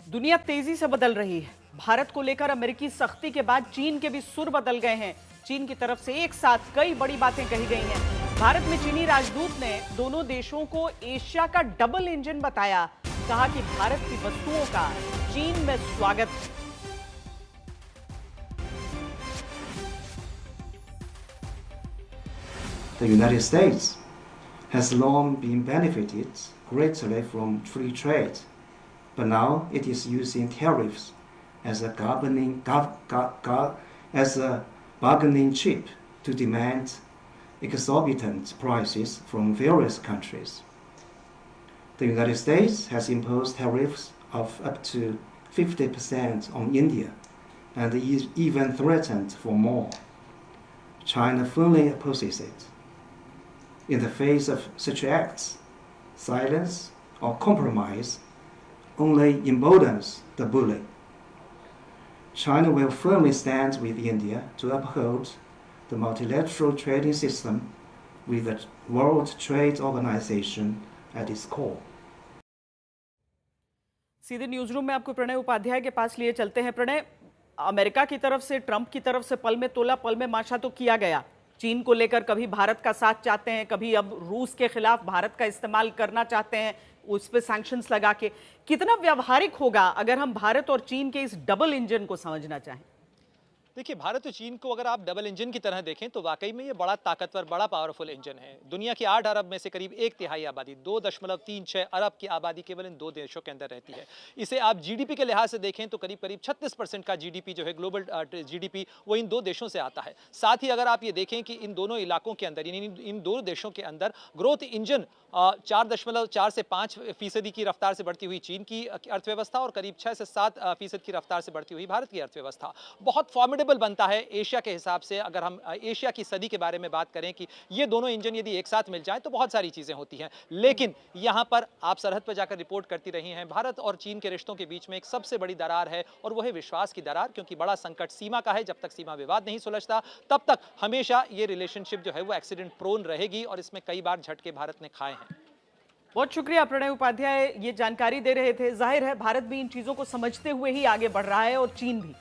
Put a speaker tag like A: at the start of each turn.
A: दुनिया तेजी से बदल रही है। भारत को लेकर अमेरिकी सख्ती के बाद चीन के भी सुर बदल गए हैं। चीन की तरफ से एक साथ कई बड़ी बातें कही गई हैं। भारत में चीनी राजदूत ने दोनों देशों को एशिया का डबल इंजन बताया। कहा कि भारत की वस्तुओं का चीन में स्वागत है।
B: The United States has long been benefited greatly from free trade, but now it is using tariffs as a bargaining chip to demand exorbitant prices from various countries. The United States has imposed tariffs of up to 50% on India and even threatened for more. China firmly opposes it. In the face of such acts, silence or compromise only emboldens the bully. China will firmly stand with India to uphold the multilateral trading system with the World Trade Organization at its core.
A: सीधे news room में आपको प्रणय उपाध्याय के पास लिए चलते हैं। Pranay, America की तरफ से, ट्रंप की तरफ से पल में तोला पल में माशा तो किया गया। चीन को लेकर कभी भारत का साथ चाहते हैं, कभी अब रूस के खिलाफ भारत का इस्तेमाल करना चाहते हैं, उस पर सैंक्शंस लगा के। कितना व्यावहारिक होगा अगर हम भारत और चीन के इस डबल इंजन को समझना चाहें?
C: देखिए, भारत और चीन को अगर आप डबल इंजन की तरह देखें तो वाकई में ये बड़ा ताकतवर, बड़ा पावरफुल इंजन है। दुनिया की 8 अरब में से करीब 1/3 आबादी, 2.36 अरब की आबादी केवल इन दो देशों के अंदर रहती है। इसे आप जीडीपी के लिहाज से देखें तो करीब 36% का जीडीपी जो है, ग्लोबल जीडीपी, वो इन दो देशों से आता है। साथ ही अगर आप ये देखें कि इन दोनों इलाकों के अंदर, इन दोनों देशों के अंदर ग्रोथ इंजन 4.4 से 5% की रफ्तार से बढ़ती हुई चीन की अर्थव्यवस्था और करीब 6 से 7% की रफ्तार से बढ़ती हुई भारत की अर्थव्यवस्था बहुत फॉर्मिडेबल बनता है एशिया के हिसाब से। अगर हम एशिया की सदी के बारे में बात करें कि ये दोनों इंजन यदि एक साथ मिल जाएं तो बहुत सारी चीजें होती हैं। लेकिन यहां पर आप सरहद पर जाकर रिपोर्ट करती रही हैं, भारत और चीन के रिश्तों के बीच में एक सबसे बड़ी दरार है और वो है विश्वास की दरार, क्योंकि बड़ा संकट सीमा का है। जब तक सीमा विवाद नहीं सुलझता तब तक हमेशा ये रिलेशनशिप जो है वो एक्सीडेंट प्रोन रहेगी और इसमें कई बार झटके भारत ने खाए हैं।
A: बहुत शुक्रिया प्रणय उपाध्याय, ये जानकारी दे रहे थे। जाहिर है भारत भी इन चीजों को समझते हुए ही आगे बढ़ रहा है और चीन भी।